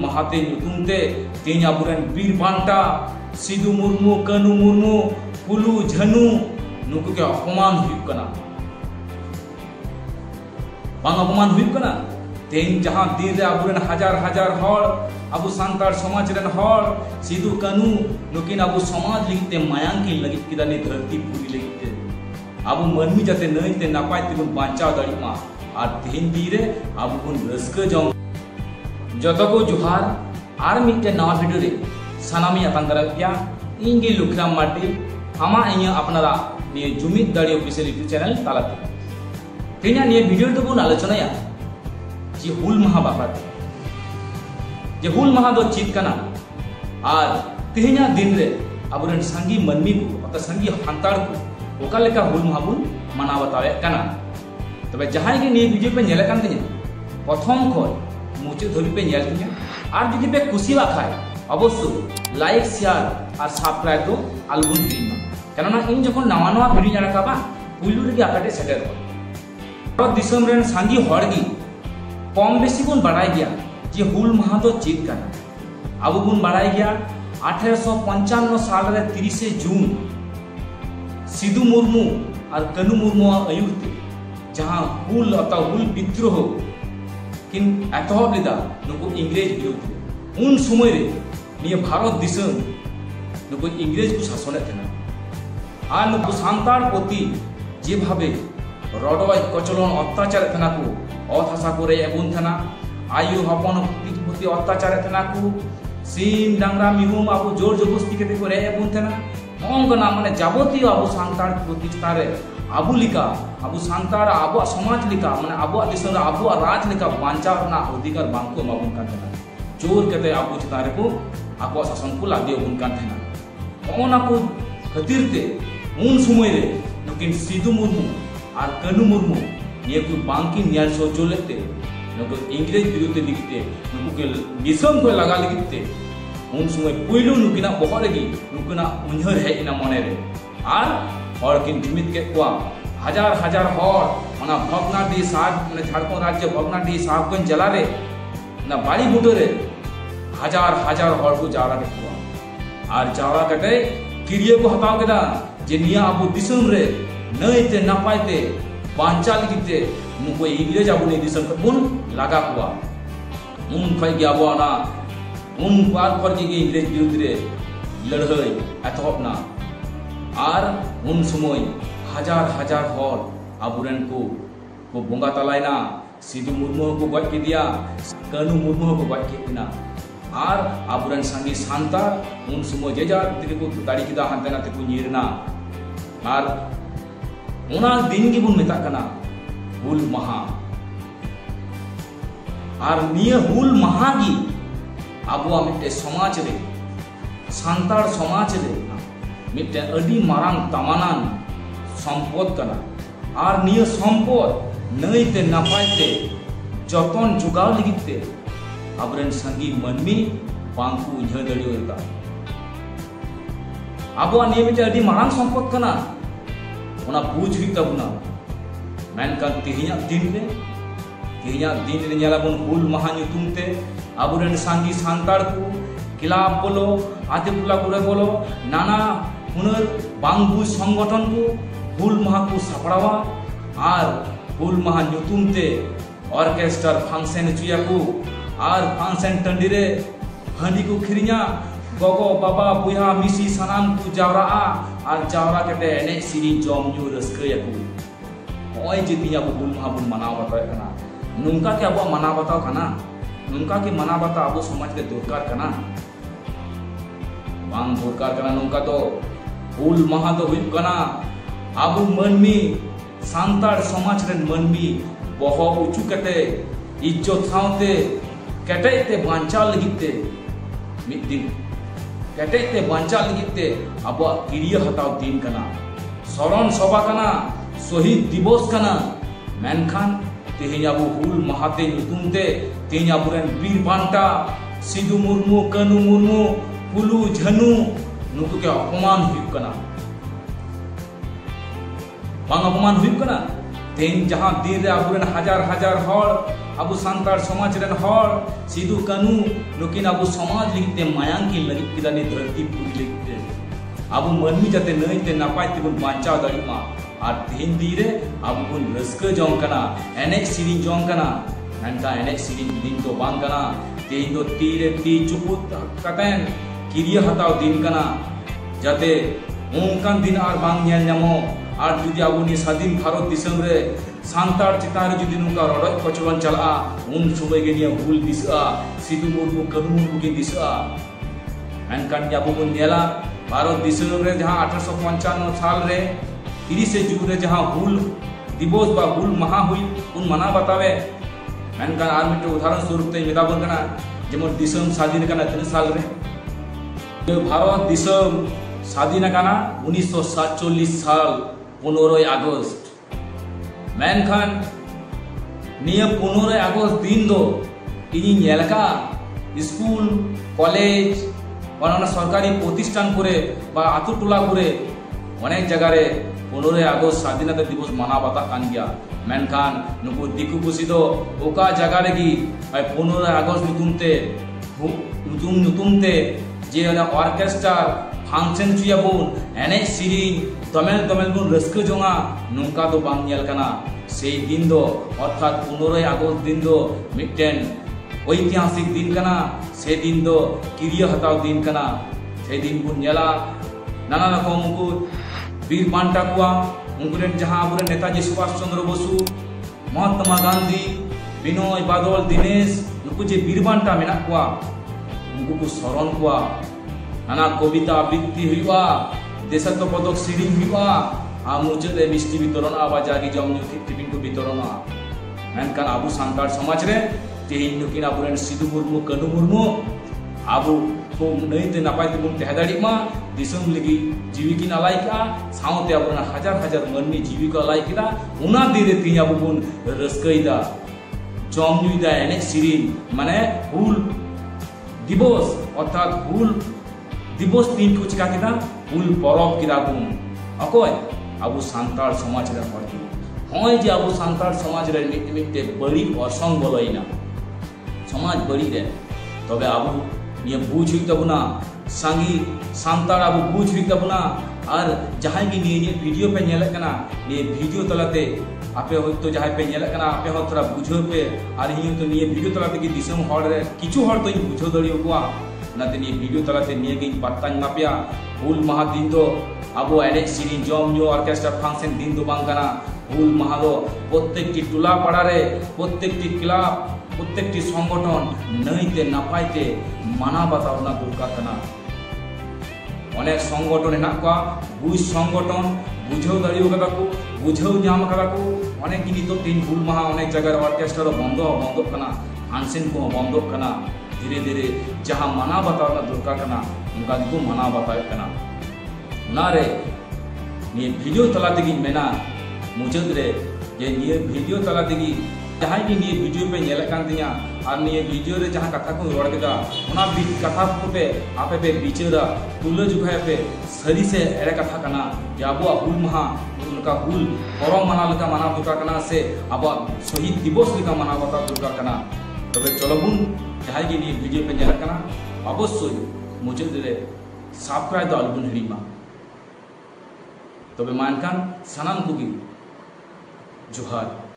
महाते नुतुमते तेज अबुरेन बीर बांटा सिदु मुर्मू कानू मुर्मू फुलू झनु नुकु के अपमान हुई कना बांग अपमान हुई कना तेज जहां दिन रे अबुरेन हजार हजार हर अबु सांतार समाज रेन हर सिदु कानू नुकिन अबु समाज लिखते मायांग की लगित किदा ने धरती पूरी लगिते अबु मनमी जाते नईते नापाय तिबुन बांचाव दाड़ीमा और तेज दिन अबु बुन रस्का जम जतो को जुहार और मिट्टे नवा वीडियो रे सानामी आतां दारा गया इंगे लुखराम मार्टी आमा इया अपनारा निये जुमिद दाड़ी ऑफिशियल यूट्यूब चैनल तालाते तेना निये वीडियो तो बुन आलोचनाया जे हुल महा बापाते जे हुल महा दो चीत कना और तेहना दिन रे अबुरेन संगी मनमी को अत संगी हांताड़ को ओका लेका हुल महा बुन माना बतावे कना तबे जहां के निये वीडियो पे नेले कान तिया प्रथम खय मुचे धोबी पे नेल तिया और जुदी पे कुसिवा खाय अवश्य लाइक शेयर और सब्सक्राइब तो आलबुन दिमा केनना इन जखन नवा नवा वीडियो राखाबा पुइलु रेगे आकाटे सेटेर भारत दिसम रेन सांगी हड़गी कम बेसी बुन बाड़ाय गया जे हुल महा दो चेत काना अब बुन बाड़ाय गया 1855 साल रे 30 जून सिदु मुर्मू और कानू मुर्मू आयुते जहां हुल अता हुल विद्रोह किन एतहब लेदा नुकु इंग्रेज विरोध उन समय रे निये भारत दिसम नुकु इंग्रेज को शासन थेना और नुकु सांतार प्रति जे भावे रडवाय कचलन अत्याचार थेना को अथासा को रे एबुन थेना आयु हपन प्रति अत्याचार थेना को सीम डांगरा मिहुम आबु जोर जबरदस्ती केते को रे एबुन थेना अंगना माने जाबतीय आबु सांतार प्रति तारे आबु लिका आबु सांतार आबु समाज लिका माने आबु दिसम आबु राज लिका बांचा ना अधिकार बांको माबुन का थेना जोर केते आबु चितारे को आबु शासन को लादियो बुन का थेना ओना को खतिरते उन समय रे नुकिन सिदु मुर्मू और कानू मुर्मू ये को बांकी न्याय सोचो लेते नुको इंग्रेज विरुद्ध लिखते नुको के दिसम को लगा लिखते उन समय पुइलु नुकिना बहरेगी नुकिना उन्हर है इना मने रे और किन जुमित के कुआ हजार हजार हर ओना भगनाडी साहब माने झारखंड राज्य भगनाडी साहब कन जला रे ना बाड़ी बुटो रे हजार हजार हर को जावरा के कुआ और जावरा कटे किरिये को हताव केदा जे निया अबु दिसम रे नईते नापायते बांचा लिखते नुको इंग्रेज अबु ने दिसम के बुन लगा कुआ उन खय गया बोना उन पार पर जे इंग्रेज विरुद्ध रे लड़हई एतहब ना और उन समय हजार हजार हर अबुरेन को बोंगा तलायना सिदु मुर्मू को गज के दिया कानू मुर्मू को गज के दिना और अबुरेन संगी शांता उन समय जेजार तिके को दाड़ी किदा हांते नाते को नीरना और ओना दिन की बुन मेता कना हुल महा और निये हुल महा की आबुआ मिटे समाज रे सांतार समाज रे मिटे अडी मारांग तमानान संपद कना और निये संपद नईते नापायते जतन जुगाव लिगिते अबरेन संगी मनमी बांकु उन्ह दड़ियोता आबुआ निये मिटे अडी मारांग संपद कना ओना बुझ हुई तबना मेनकान तेहिया दिन रे नेलाबन हुल महा नुतुमते अबुरेन सांगी सांतार को क्लाब बोलो आदिपुला को बोलो नाना हुनर बांगबु संगठन को हुल महा को सापड़ावा और हुल महा नुतुमते ऑर्केस्ट्रा फंक्शन चुया को और फंक्शन टंडी रे हांडी को खिरिया गगो बाबा बुया मिसी सनाम को जावरा और जावरा कटे एने सिरी जम न्यू रस्कया को ओय जितिया को हुल महा बुन मनाव बताय कना नुंका के अब मना बताओ कना नुंका के मना बता अब समाज के दरकार कना बांग दरकार कना नुंका तो हुल महा तो हुई कना अब मनमी सांतार समाज रे मनमी बहो उचु कते इज्जत सावते कटेते बांचा लगिते मिद दिन कटेते बांचा लगिते अब किरिया हटाव दिन कना शरण सभा कना शहीद दिवस कना मेनखान तेहें अब हुल महाते नुतुमते तेहें अबुरेन बीर बांटा सिदु मुर्मू कानू मुर्मू फुलू झनु नुकु के अपमान हुई कना बांग अपमान हुई कना तेहें जहां दिन रे अबुरेन हजार हजार हर अबु सांतार समाज रेन हर सिदु कानू नुकिन अबु समाज लिखते मायांग की लगित किदा ने धरती पुरी लिखते अबु मनमी जाते नईते नापाय तेबुन बांचाव दाड़ीमा और तेहन दिन रे अबु बुन रस्का जोंग कना एनेज सिरिंग जोंग कना ननका एनेज सिरिंग दिन तो बांग कना तेहन दो तीरे ती चुपुत कतेन किरिया हताव दिन कना जाते ओंकान दिन आर बांग नेल ᱧᱟᱢᱚ और जुदी अबु नि स्वाधीन भारत दिसम रे सांतार चितान रे जुदी नुका रडक कचलन चला उन समय गे निया हुल दिसआ सिदु मुर्मु कानू मुर्मु के दिसआ एनकान अबु बुन नेला भारत दिसम रे जहां 1855 साल रे 30 जून रे जहां हुल दिवस बा हुल महा हुई उन मना बतावे एनकान आर मिटे उदाहरण स्वरूप ते मेदाबन कना जेमन दिसम स्वाधीन कना 3 साल रे भारत दिसम स्वाधीन कना 1947 साल 15 अगस्त मेनखान निया 15 अगस्त दिन दो इनी नेलका स्कूल कॉलेज और सरकारी प्रतिष्ठान करे बा आतु टोला करे अनेक जगह रे 15 अगस्त स्वाधीनता दिवस माना बाता कान गया मेनखान नुकु दिकु पुसी दो ओका जगह रे की 15 अगस्त नुतुमते जे ऑर्केस्ट्रा फांक्शन चुयाबुन एनेज सिरिंग तमेल तमेल बुन रस्क जोंगा नुका दो बांग नेल कना से दिन दो अर्थात 15 अगस्त दिन दो मिटेन ऐतिहासिक दिन कना से दिन दो किरिया हताव दिन कना से दिन बुन नेला नाना रकम उनको वीर बांटा कुआ उनकुरेन जहां अबुरेन नेताजी सुभाष चंद्र बसु महात्मा गांधी विनय बादल दिनेश नुकु जे वीर बांटा मेना कुआ उनको को स्मरण कुआ नाना कविता आबृत्ति हुआ देशत्व पदक सिरिंग हुआ आ मुचाद रे मिष्टि वितरण आबा जागी जम टिफिन को वितरण मेनकान आबु सांतार समाज रे तेहिन नुकिन आबुरेन सिदु मुर्मु कानू मुर्मु आबु को नईते नापाय तेबुन तह दाड़ीमा दिसम लगी जीवी की नालाय का सावते आबुरेन हजार हजार मनमी जीवी को अलाय किदा उना दिरे ती आबु बुन रस्कईदा जम नुईदा एने सिरिंग माने हुल दिवस अर्थात हुल दिवस दिन को चिका किदा हुल परब किदा बुन अकोय आबु सांतार समाज रे हरकी होय जे आबु सांतार समाज रे मिटे बड़ी असंग बोलइना समाज बड़ी रे तबे आबु ये बुझ हुई तबना सांगी सांतार आबु बुझ हुई तबना और जहां की ये वीडियो पे नेल कना ये वीडियो तलाते आपे होतो जहां पे नेल कना आपे हो थोड़ा बुझो पे और ये तो ये वीडियो तलाते की दिसम हर रे किछु हर तो बुझो दड़ियो कुआ नाते ये वीडियो तलाते निये गिन पत्ता नापिया हुल महा दिन दो आबो एनेज सिरिंग जम न्यू ऑर्केस्ट्रा फंक्शन दिन दो बांग कना हुल महा दो प्रत्येकटी टोला पाड़ा रे प्रत्येकटी क्लब प्रत्येकटी संगठन नईते नापायते माना बातावना दरकार कना अनेक संगठन हेना को बुझ संगठन बुझाव दाड़ियो कदा को बुझाव नाम कदा को अनेक नितो दिन हुल महा अनेक जगह ऑर्केस्ट्रा बंद कना फंक्शन को बंद कना धीरे धीरे जहां माना बतावना दरकार कना उनका को माना बताए कना नारे ये वीडियो तला तेगी मेना मुचाद रे ये वीडियो तला तेगी जहां की ये वीडियो पे नेल कान तिया और ये वीडियो रे जहां कथा को रोड केदा ओना भी कथा को पे आपे पे बिचरा तुलो जुखाय पे सरी से एरे कथा कना जे आबो हुल महा उनका हुल परम माना लका माना दरकार कना से आबो शहीद दिवस लका माना बता दरकार कना तबे चलोबुन जहां की ये वीडियो पे नेल कना अवश्य मुचाद रे सब्सक्राइब द अलबुन हिड़ीमा तबे मानकान सनाम कुगी जोहार।